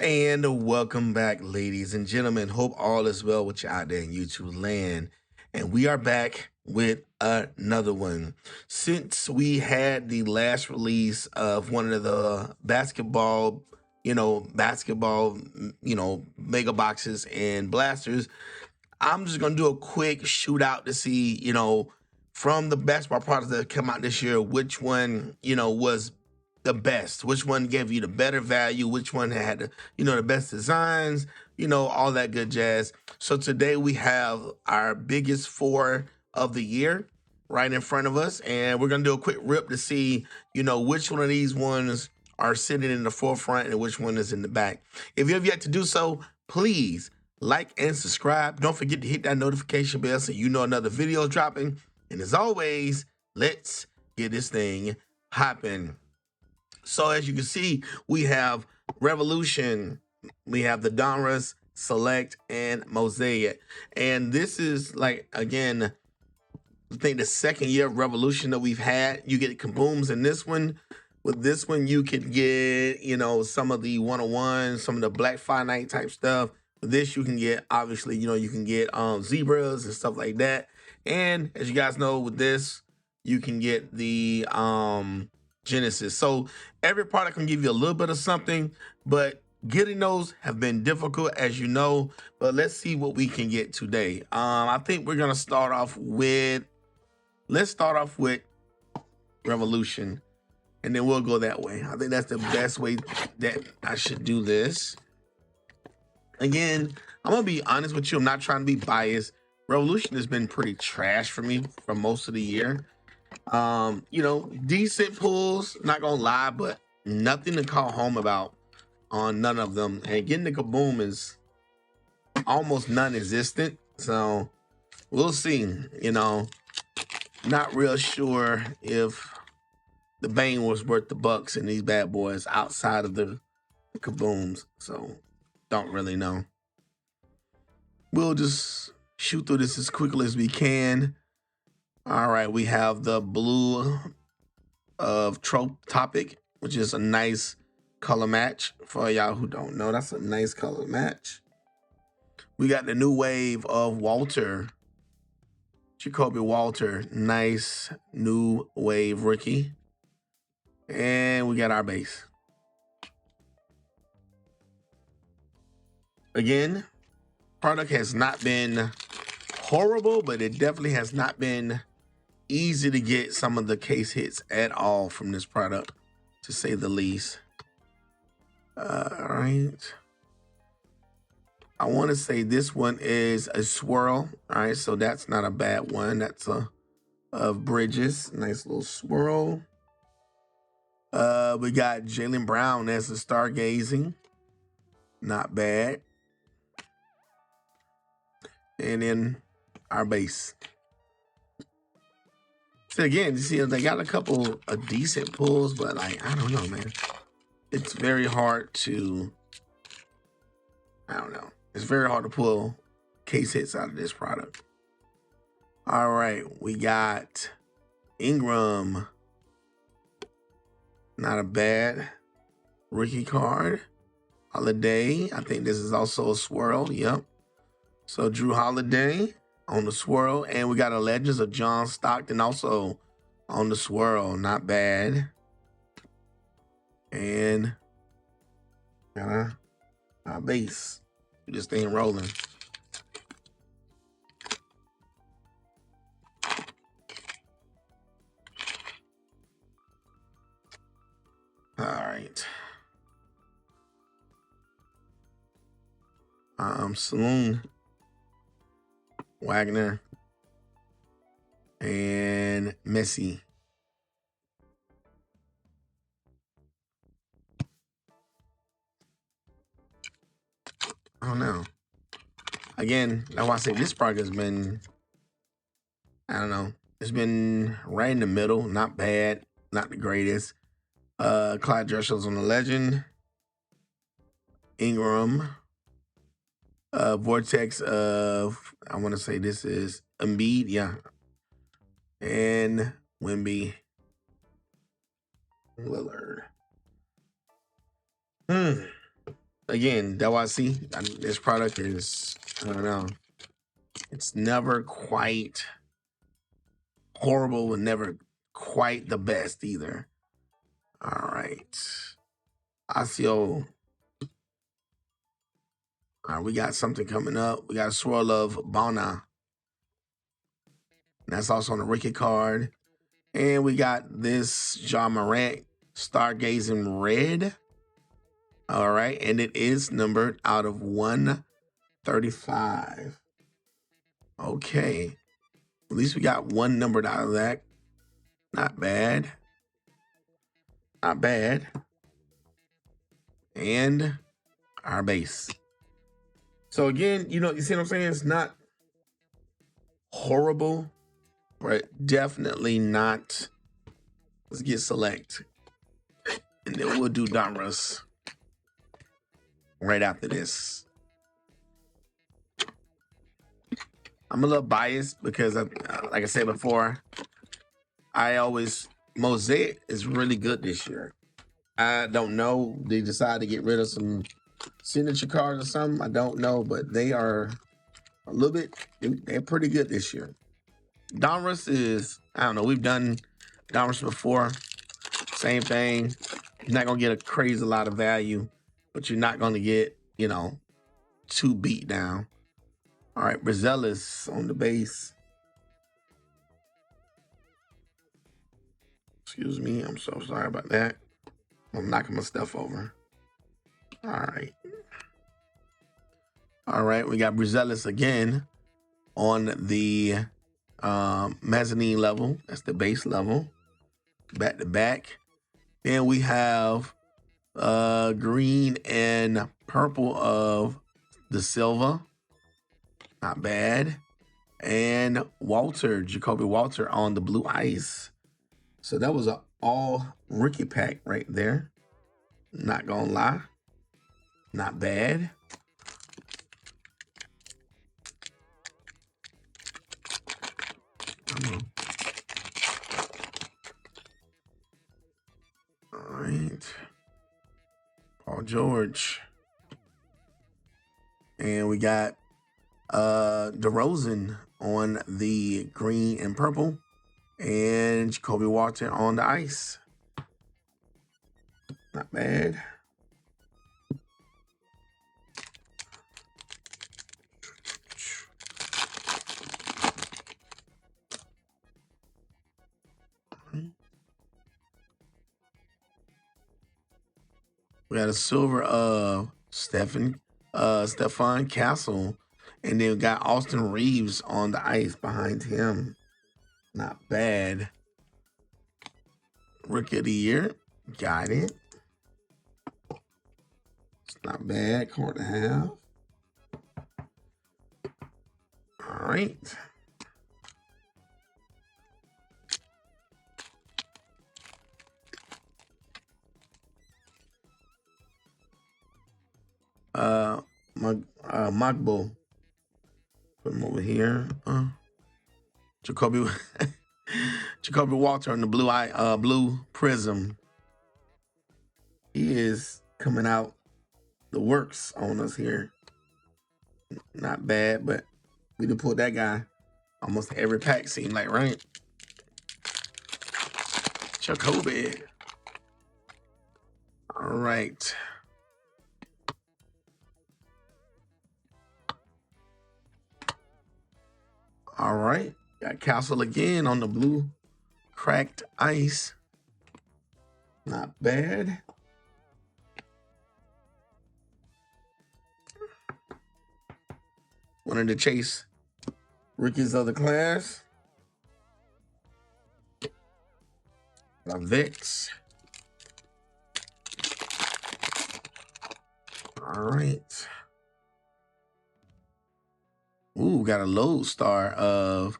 And welcome back, ladies and gentlemen. Hope all is well with you out there in YouTube land. And we are back with another one. Since we had the last release of one of the basketball, mega boxes and blasters, I'm just gonna do a quick shootout to see, from the basketball products that come out this year, which one, was the best, which one gave you the better value, which one had the best designs, all that good jazz. So today we have our biggest four of the year right in front of us, and we're gonna do a quick rip to see, which one of these ones are sitting in the forefront and which one is in the back. If you have yet to do so, please like and subscribe. Don't forget to hit that notification bell so you know another video is dropping. And as always, let's get this thing hopping. So as you can see, we have Revolution, we have the Donruss, Select, and Mosaic. And this is like, again, I think the second year of Revolution that we've had. You get kabooms in this one. With this one, you could get, some of the 101, some of the Black Finite type stuff. With this, you can get, obviously, you can get zebras and stuff like that. And as you guys know, with this, you can get the Genesis. So every product can give you a little bit of something, but getting those have been difficult, as you know. But let's see what we can get today. I think we're gonna start off with, let's start off with Revolution, and then we'll go that way. I think that's the best way that I should do this. Again, I'm gonna be honest with you. I'm not trying to be biased. Revolution has been pretty trash for me for most of the year. Decent pulls, not gonna lie, but nothing to call home about on none of them. And getting the kaboom is almost non-existent. So we'll see. Not real sure if the Bane was worth the bucks in these bad boys outside of the kabooms. So don't really know. We'll just shoot through this as quickly as we can. All right, we have the blue of Trope Topic, which is a nice color match. For y'all who don't know, that's a nice color match. We got the new wave of Walter, Jacoby Walter, nice new wave rookie. And we got our base. Again, product has not been horrible, but it definitely has not been easy to get some of the case hits at all from this product, to say the least. All right. I want to say this one is a swirl. All right, so that's not a bad one. That's of Bridges. Nice little swirl. We got Jaylen Brown as the stargazing. Not bad. And then our base. So again, you see, they got a couple of decent pulls, but like, I don't know, man. It's very hard to, It's very hard to pull case hits out of this product. All right, we got Ingram. Not a bad rookie card. Holiday, I think this is also a swirl, yep. So Drew Holiday on the swirl, and we got a Legends of John Stockton also on the swirl, not bad. And our base, we just staying rolling. All right. Saloon, Wagner, and Messi. I don't know. Again, that's why I say this product has been, it's been right in the middle. Not bad, not the greatest. Clyde Dressel's on the Legend. Ingram. Vortex of, I want to say this is Embiid, yeah. And Wemby. Lillard. again, that why I see this product is, I don't know, it's never quite horrible and never quite the best either. All right. Asio. All right, we got something coming up. We got a swirl of Bona. And that's also on the rookie card. And we got this John Morant Stargazing Red. All right. And it is numbered out of 135. Okay. At least we got one numbered out of that. Not bad. Not bad. And our base. So again, you know, you see what I'm saying? It's not horrible, but definitely not. Let's get select. And then we'll do Donruss right after this. I'm a little biased because, like I said before, Mosaic is really good this year. I don't know. They decided to get rid of some signature cards or something. I don't know, but they are a little bit, they're pretty good this year. Donruss is, I don't know, we've done Donruss before. Same thing. You're not going to get a crazy lot of value, but you're not going to get, you know, too beat down. All right, Brazelis on the base. Excuse me, I'm so sorry about that. I'm knocking my stuff over. All right. All right, we got Brazelis again on the mezzanine level. That's the base level. Back to back. Then we have green and purple of the Silva. Not bad. And Jacoby Walter on the blue ice. So that was an all rookie pack right there. Not gonna lie. Not bad. All right. Paul George. And we got DeRozan on the green and purple. And Jacoby Walter on the ice. Not bad. We got a silver of Stephon Castle. And then we got Austin Reeves on the ice behind him. Not bad. Rookie of the year. Got it. It's not bad. Card to have. All right. Magbo. Put him over here. Jacoby Walter on the blue prism. He is coming out the works on us here. Not bad, but we done pulled that guy almost every pack, seemed like, right? Jacoby. All right. All right. Got Castle again on the blue cracked ice. Not bad. Wanted to chase rookies of the class. Vix. All right. Ooh, got a low star of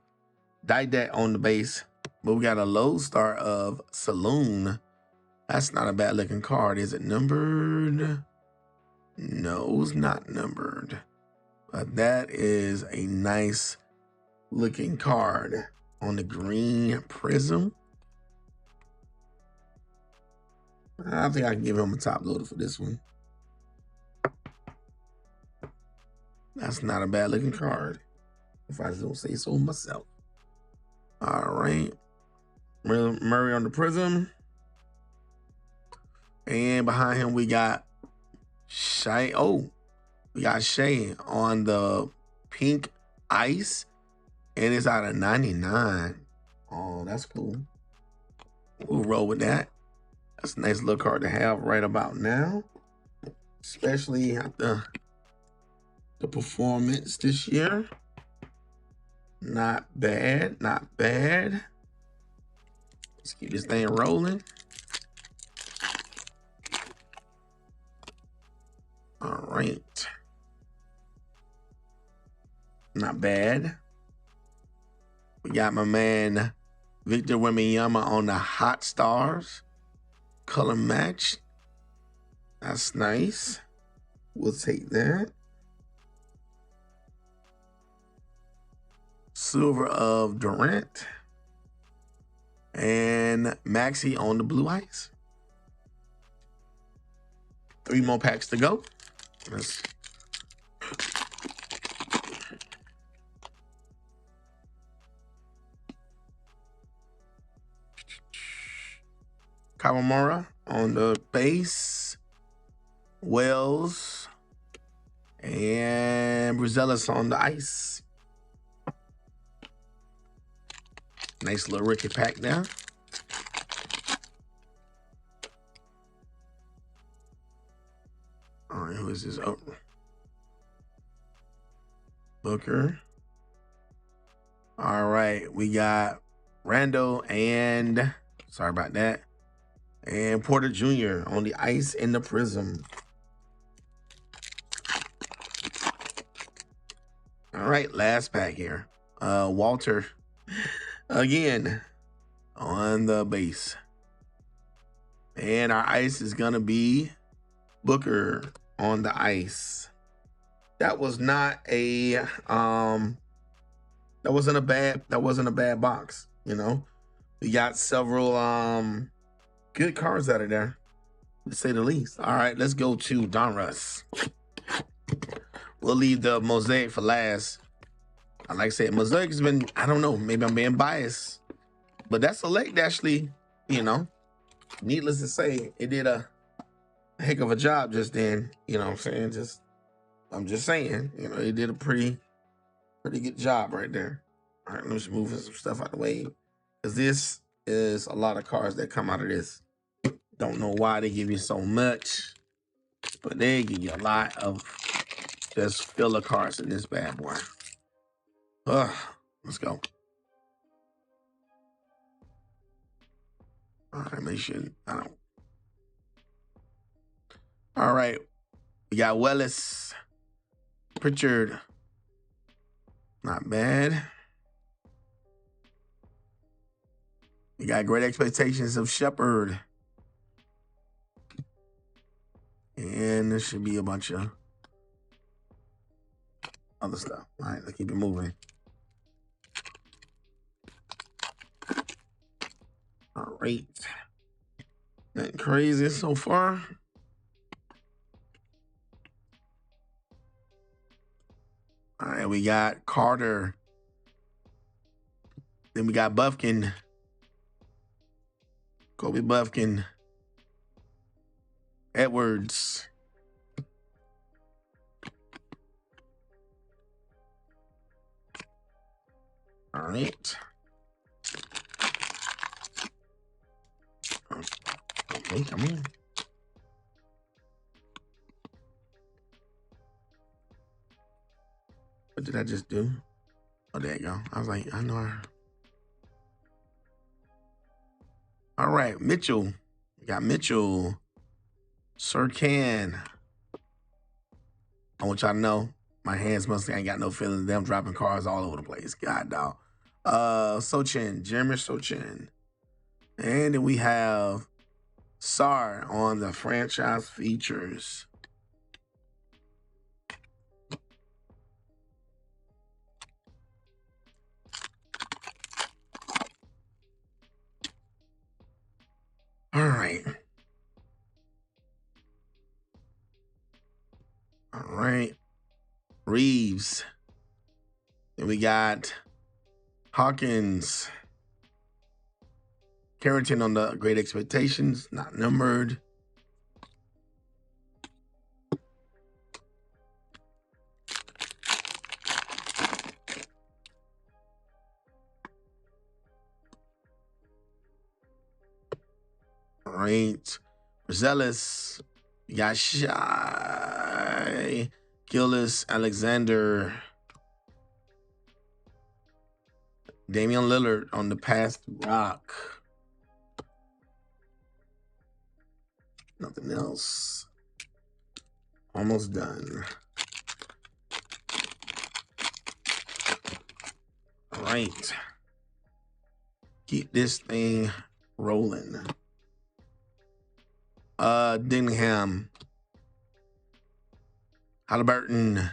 Didact on the base, but we got a low star of Saloon. That's not a bad looking card. Is it numbered? No, it's not numbered. But that is a nice looking card on the green prism. I think I can give him a top loader for this one. That's not a bad looking card, if I don't say so myself. All right. Murray on the Prism. And behind him, we got Shay. Oh, we got Shay on the pink ice. And it's out of 99. Oh, that's cool. We'll roll with that. That's a nice little card to have right about now. Especially after the performance this year. Not bad, not bad. Let's keep this thing rolling. All right. Not bad. We got my man Victor Wembanyama on the Hot Stars. Color match. That's nice. We'll take that. Silver of Durant. And Maxey on the blue ice. 3 more packs to go. Let's Kawamura on the base. Wells. And Bruzelis on the ice. Nice little rookie pack there. All right, who is this? Oh, Booker. All right, we got Randall and, sorry about that, and Porter Jr. on the ice in the Prism. All right, last pack here. Walter again on the base. And our ice is gonna be Booker on the ice. That was not a that wasn't a bad box, you know. We got several good cards out of there, to say the least. All right, let's go to Donruss. We'll leave the Mosaic for last. Like I said, Mosaic has been, I don't know, maybe I'm being biased, but that select actually, you know, needless to say, it did a heck of a job just then. You know what I'm saying? I'm just saying, you know, it did a pretty good job right there. All right, let's move some stuff out the way, because this is a lot of cards that come out of this. Don't know why they give you so much, but they give you a lot of just filler cards in this bad boy. Let's go. All right, make sure I don't. All right, we got Wellis, Pritchard. Not bad. We got Great Expectations of Shepard. And there should be a bunch of other stuff. All right, let's keep it moving. All right. Nothing crazy so far. All right, we got Carter. Then we got Bufkin. Kobe Bufkin. Edwards. All right. Okay, come in. What did I just do? Oh, there you go. I was like, I know. All right, Mitchell. We got Mitchell. Sirkan. I want y'all to know, my hands mostly ain't got no feelings. Them dropping cards all over the place. God, dog. Sochin. Jeremy Sochin. And then we have Sar on the franchise features. All right. All right. Reeves. Then we got Hawkins. Carrington on the Great Expectations, not numbered. All right. Rosellis. We got Shy. Gillis, Alexander. Damian Lillard on the Past Rock. Nothing else. Almost done. All right. Keep this thing rolling. Dingham. Halliburton.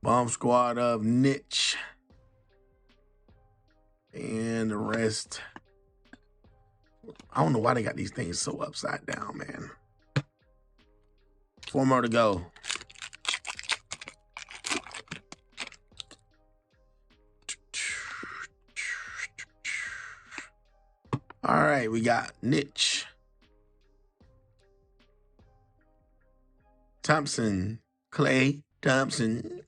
Bomb Squad of Niche. And the rest. I don't know why they got these things so upside down, man. 4 more to go. All right, we got Niche. Thompson. Clay Thompson.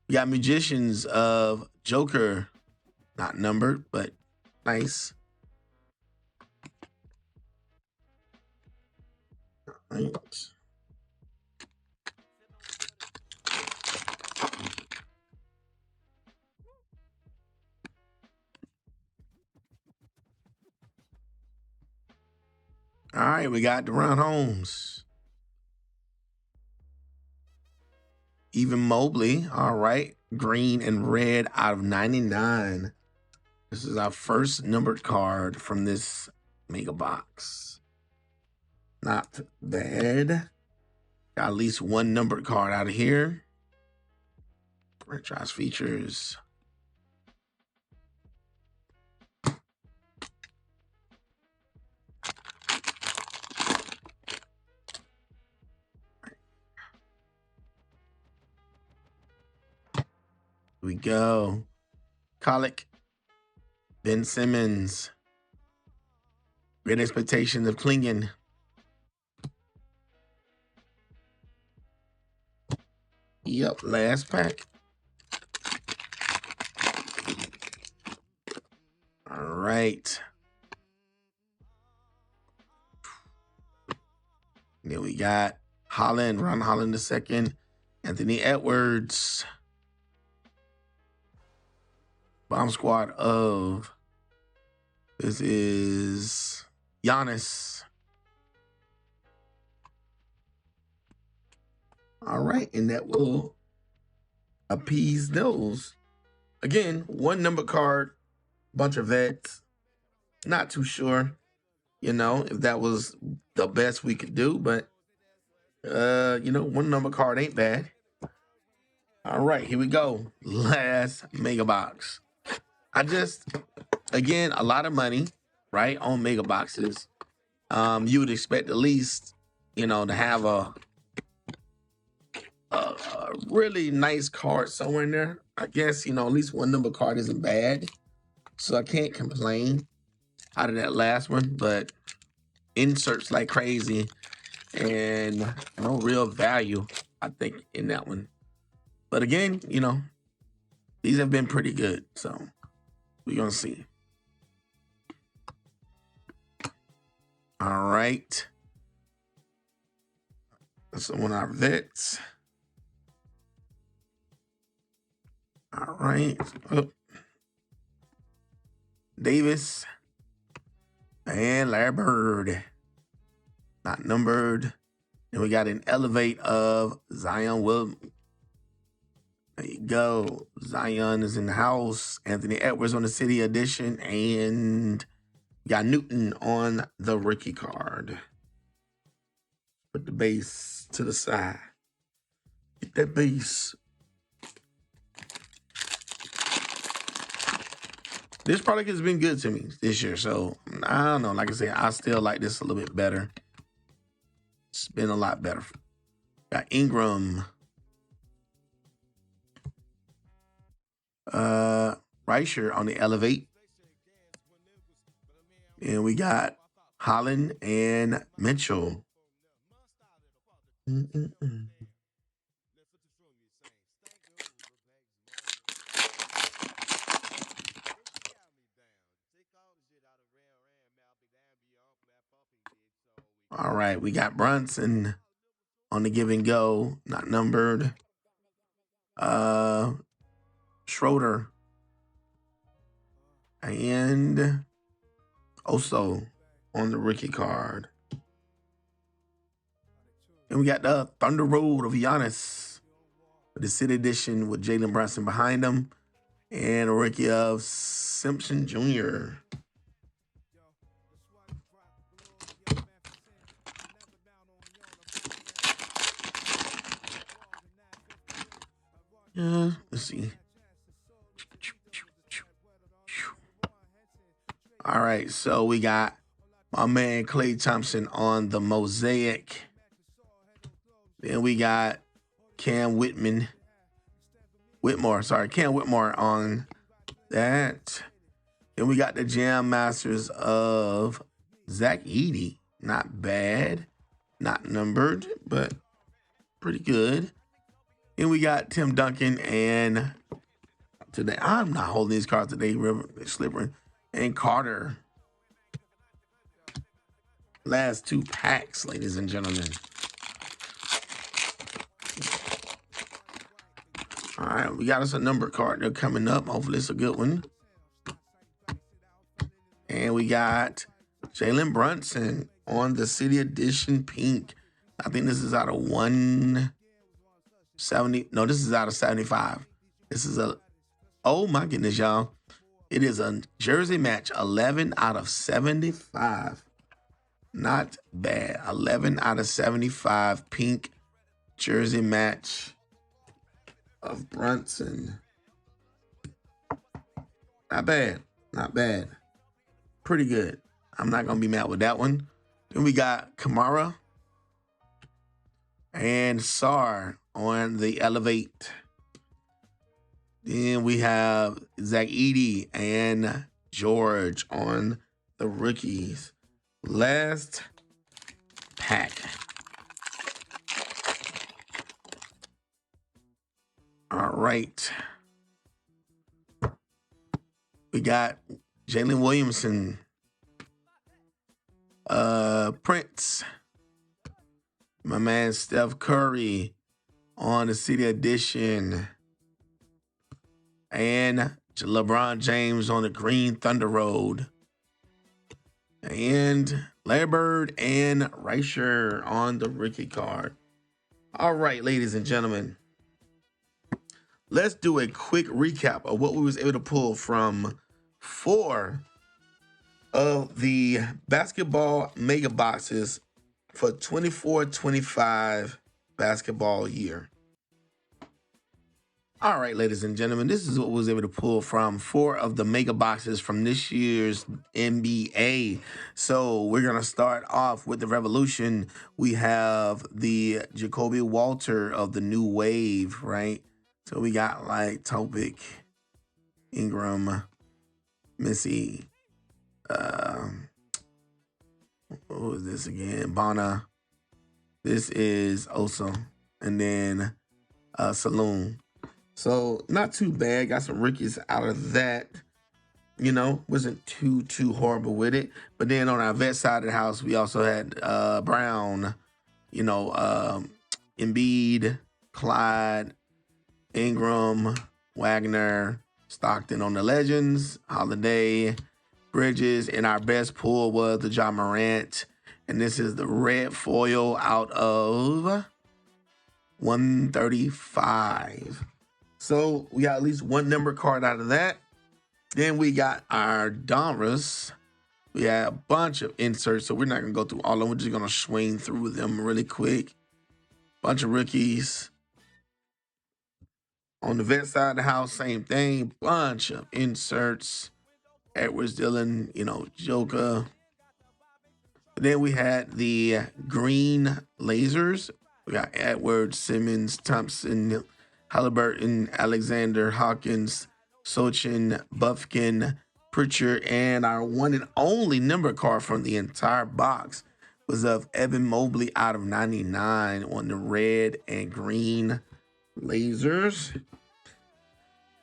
We got Magicians of Joker. Not numbered, but nice. Right. All right, we got Deron Holmes. Even Mobley. All right. Green and red out of 99. This is our first numbered card from this mega box. Not bad. Got at least one numbered card out of here. Franchise features. Here we go. Colic. Ben Simmons. Great Expectations of Klingen. Yep, last pack. All right. Then we got Holland, Ron Holland II, Anthony Edwards. Bomb Squad of, this is Giannis. All right, and that will appease those. Again, one number card, bunch of vets. Not too sure, if that was the best we could do, but one number card ain't bad. All right, here we go. Last mega box. Again, a lot of money, right, on mega boxes. You would expect at least, to have a really nice card somewhere in there. I guess, at least one number card isn't bad. So I can't complain out of that last one, but inserts like crazy and no real value, I think, in that one. But again, these have been pretty good. So we're going to see. All right. That's one of our vets. All right. Oh. Davis and Larry Bird. Not numbered. And we got an elevate of Zion Williams. There you go. Zion is in the house. Anthony Edwards on the City Edition. And we got Newton on the rookie card. Put the base to the side. Get that base. This product has been good to me this year. So, I don't know. Like I said, I still like this a little bit better. It's been a lot better. Got Ingram. Reicher on the Elevate. And we got Holland and Mitchell. Mm-mm-mm. All right, we got Brunson on the give and go, not numbered. Schroeder and Oso on the rookie card. And we got the Thunder Road of Giannis, the City Edition with Jalen Brunson behind him, and a rookie of Simpson Jr. Let's see. All right, so we got my man Klay Thompson on the Mosaic. Then we got Cam Whitmore on that. Then we got the Jam Masters of Zach Edey. Not bad. Not numbered, but pretty good. Then we got Tim Duncan and today, I'm not holding these cards today, Slippery, and Carter. Last two packs, ladies and gentlemen. All right, we got us a number card. They're coming up. Hopefully it's a good one. And we got Jalen Brunson on the City Edition Pink. I think this is out of 170. No, this is out of 75. This is oh my goodness, y'all. It is a jersey match, 11 out of 75. Not bad. 11 out of 75 pink jersey match of Brunson. Not bad. Not bad. Pretty good. I'm not going to be mad with that one. Then we got Kamara and Sar on the Elevate. Then we have Zach Edey and George on the rookies. Last pack. All right. We got Jalen Williamson, Prince, my man Steph Curry on the City Edition, and LeBron James on the Green Thunder Road, and Larry Bird and Reicher on the rookie card. All right, ladies and gentlemen, let's do a quick recap of what we was able to pull from 4 of the basketball mega boxes for 24-25 basketball year. All right, ladies and gentlemen, this is what we was able to pull from 4 of the mega boxes from this year's NBA. So we're going to start off with the Revolution. We have the Jacoby Walter of the New Wave, right? So we got like Topic, Ingram, Missy, what was this again? Bana. This is Oso. And then Saloon. So not too bad. Got some rookies out of that. You know, wasn't too horrible with it. But then on our vet side of the house, we also had Brown, you know, Embiid, Clyde, Ingram, Wagner, Stockton on the Legends, Holiday, Bridges, and our best pull was the Ja Morant. And this is the red foil out of 135. So we got at least one number card out of that. Then we got our Donruss. We had a bunch of inserts, so we're not going to go through all of them. We're just going to swing through them really quick. Bunch of rookies. On the vet side of the house, same thing. Bunch of inserts. Edwards, Dillon, you know, Joker. Then we had the green lasers. We got Edwards, Simmons, Thompson, Halliburton, Alexander, Hawkins, Sochin, Buffkin, Pritchard, and our one and only number card from the entire box was of Evan Mobley out of 99 on the red and green lasers.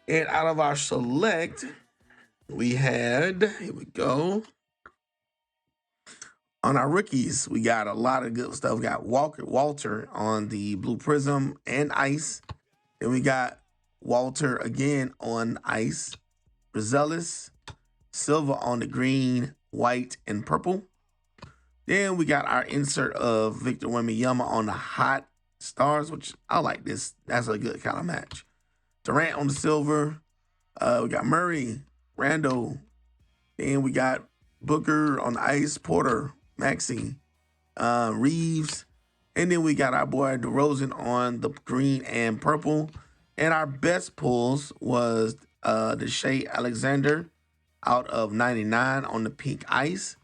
And out of our select, we had, here we go. On our rookies, we got a lot of good stuff. We got Walter on the blue prism and ice. Then we got Walter again on ice. Rosellis, Silva on the green, white, and purple. Then we got our insert of Victor Wembanyama on the hot stars, which I like this. That's a good kind of match. Durant on the silver. We got Murray, Randall. Then we got Booker on the ice, Porter, Maxey, Reeves. And then we got our boy DeRozan on the green and purple. And our best pulls was the Shea Alexander out of 99 on the pink ice.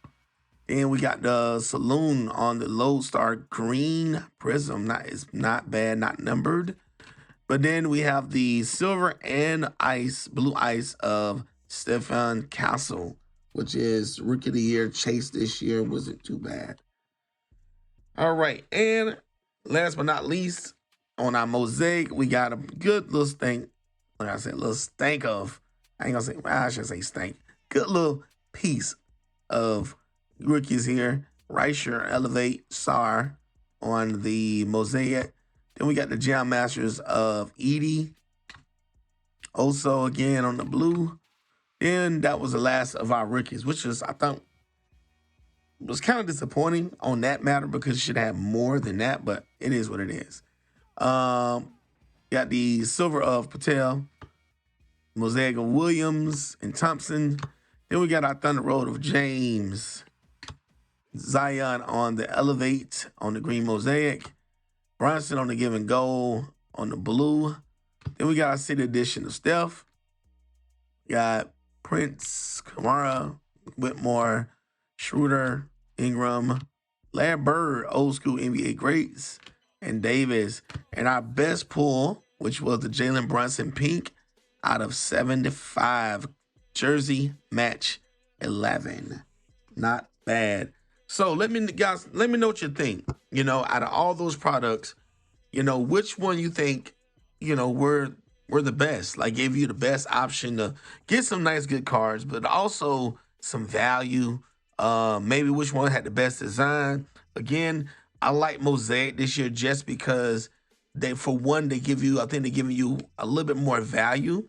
Then we got the Saloon on the Lodestar green prism. It's not bad, not numbered. But then we have the silver and ice, blue ice of Stefan Castle, which is Rookie of the Year. Chase this year wasn't too bad. All right, and last but not least, on our mosaic, we got a good little stank. Like I said, little stank of, I ain't gonna say, I should say stank. Good little piece of rookies here. Reicher, Elevate, Sar on the mosaic. Then we got the Jam Masters of Edie. Also again on the blue. Then that was the last of our rookies, which is, I thought, was kind of disappointing on that matter because it should have more than that, but it is what it is. Got the silver of Patel, mosaic of Williams and Thompson. Then we got our Thunder Road of James, Zion on the Elevate on the green mosaic, Bronson on the Give and Go on the blue. Then we got our City Edition of Steph. Got Prince, Kamara, Whitmore, Schroeder, Ingram, Larry Bird, old school NBA greats, and Davis. And our best pull, which was the Jalen Brunson pink out of 75, jersey match 11. Not bad. So let me know what you think. You know, out of all those products, you know, which one you think, you know, were the best, like gave you the best option to get some nice, good cards, but also some value. Maybe which one had the best design. Again, I like Mosaic this year just because they give you, I think they're giving you a little bit more value.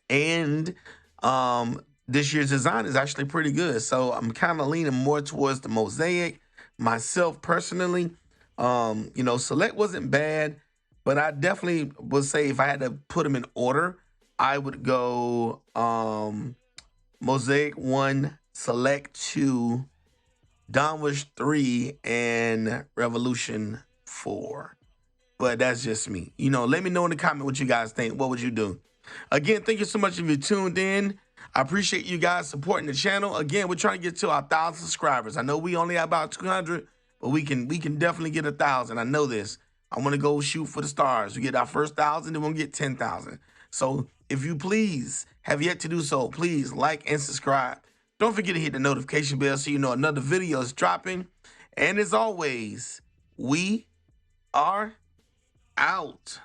And this year's design is actually pretty good. So I'm kind of leaning more towards the Mosaic myself personally. You know, Select wasn't bad. But I definitely would say if I had to put them in order, I would go Mosaic 1, Select 2, Downwish 3, and Revolution 4. But that's just me. You know, let me know in the comment what you guys think. What would you do? Again, thank you so much if you tuned in. I appreciate you guys supporting the channel. Again, we're trying to get to our 1,000 subscribers. I know we only have about 200, but we can definitely get 1,000. I know this. I want to go shoot for the stars. We get our first 1,000, then we'll get 10,000. So if you please have yet to do so, please like and subscribe. Don't forget to hit the notification bell so you know another video is dropping. And as always, we are out.